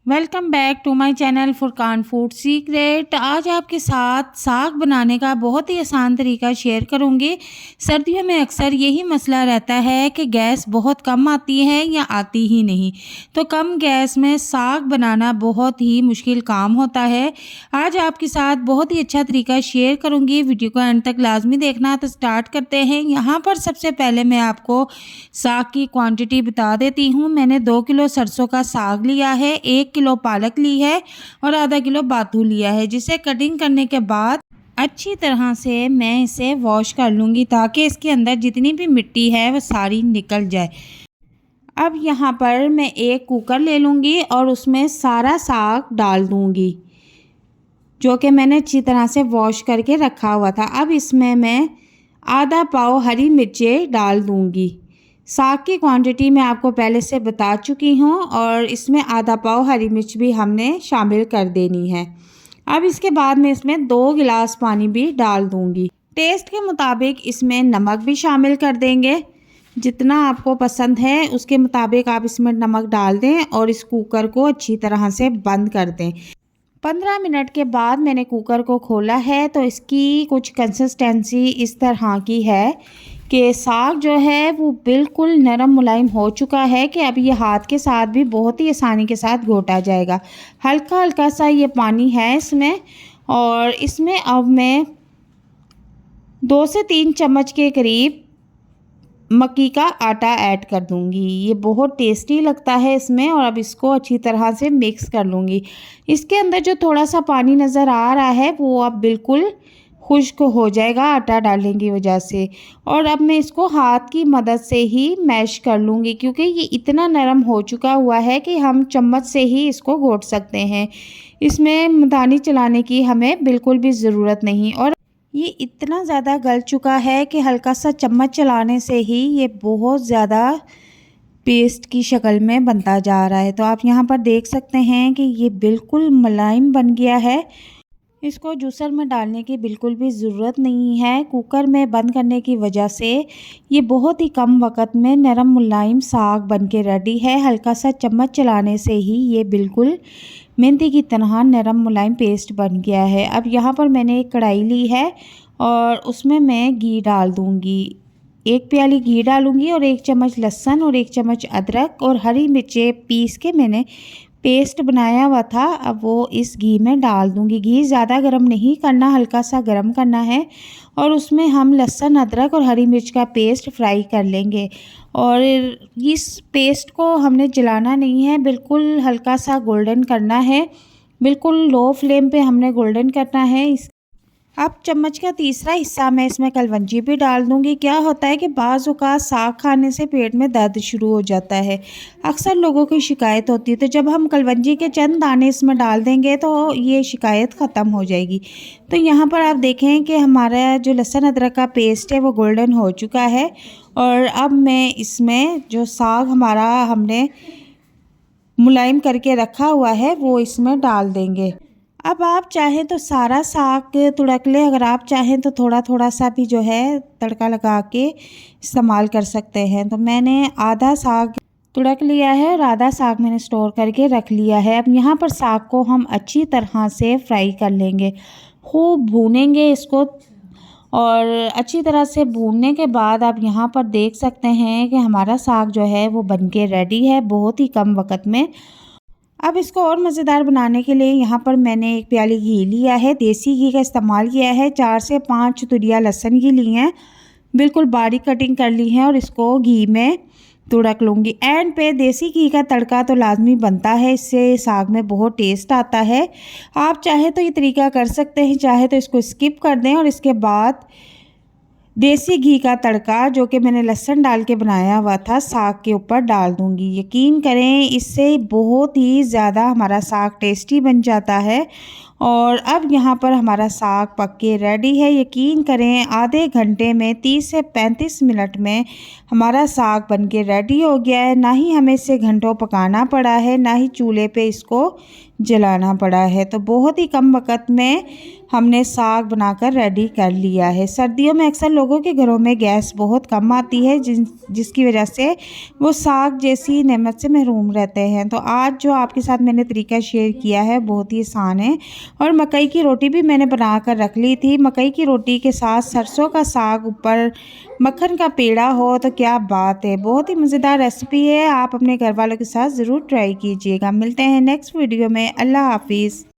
Welcome back to my channel Furqan food secret. आज आपके साथ साग बनाने का बहुत ही आसान तरीका शेयर करूंगी। सर्दियों में अक्सर यही मसला रहता है कि गैस बहुत कम आती है या आती ही नहीं, तो कम गैस में साग बनाना बहुत ही मुश्किल काम होता है। आज आपके साथ बहुत ही अच्छा तरीका शेयर करूंगी, वीडियो को एंड तक लाजमी देखना। तो स्टार्ट करते हैं। यहाँ पर सबसे पहले मैं आपको साग की क्वांटिटी बता देती हूँ। मैंने 2 किलो सरसों का साग लिया है, 1 किलो पालक ली है और आधा किलो बाथू लिया है, जिसे कटिंग करने के बाद अच्छी तरह से मैं इसे वॉश कर लूँगी ताकि इसके अंदर जितनी भी मिट्टी है वो सारी निकल जाए। अब यहाँ पर मैं एक कुकर ले लूँगी और उसमें सारा साग डाल दूँगी, जो कि मैंने अच्छी तरह से वॉश करके रखा हुआ था। अब इसमें मैं आधा पाव हरी मिर्चें डाल दूँगी। साग की क्वांटिटी मैं आपको पहले से बता चुकी हूँ और इसमें आधा पाव हरी मिर्च भी हमने शामिल कर देनी है। अब इसके बाद मैं इसमें 2 गिलास पानी भी डाल दूँगी। टेस्ट के मुताबिक इसमें नमक भी शामिल कर देंगे। जितना आपको पसंद है उसके मुताबिक आप इसमें नमक डाल दें और इस कुकर को अच्छी तरह से बंद कर दें। 15 मिनट के बाद मैंने कुकर को खोला है तो इसकी कुछ कंसिस्टेंसी इस तरह की है कि साग जो है वो बिल्कुल नरम मुलायम हो चुका है कि अब ये हाथ के साथ भी बहुत ही आसानी के साथ घोटा जाएगा। हल्का हल्का सा ये पानी है इसमें, और इसमें अब मैं 2 से 3 चम्मच के करीब मक्की का आटा ऐड कर दूंगी। ये बहुत टेस्टी लगता है इसमें, और अब इसको अच्छी तरह से मिक्स कर लूँगी। इसके अंदर जो थोड़ा सा पानी नज़र आ रहा है वो अब बिल्कुल खुश्क हो जाएगा आटा डालने की वजह से। और अब मैं इसको हाथ की मदद से ही मैश कर लूँगी, क्योंकि ये इतना नरम हो चुका हुआ है कि हम चम्मच से ही इसको घोट सकते हैं। इसमें मदानी चलाने की हमें बिल्कुल भी ज़रूरत नहीं, और ये इतना ज़्यादा गल चुका है कि हल्का सा चम्मच चलाने से ही ये बहुत ज़्यादा पेस्ट की शक्ल में बनता जा रहा है। तो आप यहाँ पर देख सकते हैं कि ये बिल्कुल मुलायम बन गया है। इसको जूसर में डालने की बिल्कुल भी ज़रूरत नहीं है। कुकर में बंद करने की वजह से ये बहुत ही कम वक्त में नरम मुलायम साग बन के रेडी है। हल्का सा चम्मच चलाने से ही ये बिल्कुल मेहंदी की तरह नरम मुलायम पेस्ट बन गया है। अब यहाँ पर मैंने एक कढ़ाई ली है और उसमें मैं घी डाल दूँगी। 1 प्याली घी डालूँगी और 1 चम्मच लहसुन और 1 चम्मच अदरक और हरी मिर्चें पीस के मैंने पेस्ट बनाया हुआ था, अब वो इस घी में डाल दूँगी। घी ज़्यादा गर्म नहीं करना, हल्का सा गर्म करना है, और उसमें हम लहसुन अदरक और हरी मिर्च का पेस्ट फ्राई कर लेंगे। और इस पेस्ट को हमने जलाना नहीं है, बिल्कुल हल्का सा गोल्डन करना है। बिल्कुल लो फ्लेम पे हमने गोल्डन करना है। अब चम्मच का तीसरा हिस्सा मैं इसमें कलवंजी भी डाल दूंगी। क्या होता है कि बाज़ औक़ात साग खाने से पेट में दर्द शुरू हो जाता है, अक्सर लोगों की शिकायत होती है। तो जब हम कलवंजी के चंद दाने इसमें डाल देंगे तो ये शिकायत ख़त्म हो जाएगी। तो यहाँ पर आप देखें कि हमारा जो लहसुन अदरक का पेस्ट है वो गोल्डन हो चुका है, और अब मैं इसमें जो साग हमारा हमने मुलायम करके रखा हुआ है वो इसमें डाल देंगे। अब आप चाहें तो सारा साग तुड़क लें, अगर आप चाहें तो थोड़ा थोड़ा सा भी जो है तड़का लगा के इस्तेमाल कर सकते हैं। तो मैंने आधा साग तुड़क लिया है और आधा साग मैंने स्टोर करके रख लिया है। अब यहाँ पर साग को हम अच्छी तरह से फ्राई कर लेंगे, खूब भूनेंगे इसको। और अच्छी तरह से भूनने के बाद आप यहाँ पर देख सकते हैं कि हमारा साग जो है वो बनके रेडी है बहुत ही कम वक्त में। अब इसको और मज़ेदार बनाने के लिए यहाँ पर मैंने 1 प्याली घी लिया है, देसी घी का इस्तेमाल किया है। 4 से 5 तुरिया लहसुन की ली हैं, बिल्कुल बारीक कटिंग कर ली है, और इसको घी में तुड़क लूँगी। एंड पे देसी घी का तड़का तो लाजमी बनता है, इससे साग में बहुत टेस्ट आता है। आप चाहे तो ये तरीका कर सकते हैं, चाहे तो इसको स्किप कर दें और इसके बाद देसी घी का तड़का जो कि मैंने लहसुन डाल के बनाया हुआ था साग के ऊपर डाल दूंगी। यकीन करें इससे बहुत ही ज़्यादा हमारा साग टेस्टी बन जाता है। और अब यहाँ पर हमारा साग पक के रेडी है। यकीन करें आधे घंटे में 30 से 35 मिनट में हमारा साग बन के रेडी हो गया है। ना ही हमें इसे घंटों पकाना पड़ा है, ना ही चूल्हे पे इसको जलाना पड़ा है। तो बहुत ही कम वक़्त में हमने साग बनाकर रेडी कर लिया है। सर्दियों में अक्सर लोगों के घरों में गैस बहुत कम आती है जिसकी वजह से वो साग जैसी नेमत से महरूम रहते हैं। तो आज जो आपके साथ मैंने तरीका शेयर किया है बहुत ही आसान है। और मकई की रोटी भी मैंने बना कर रख ली थी। मकई की रोटी के साथ सरसों का साग, ऊपर मक्खन का पेड़ा हो तो क्या बात है। बहुत ही मज़ेदार रेसिपी है, आप अपने घर वालों के साथ ज़रूर ट्राई कीजिएगा। मिलते हैं नेक्स्ट वीडियो में। अल्लाह हाफिज़।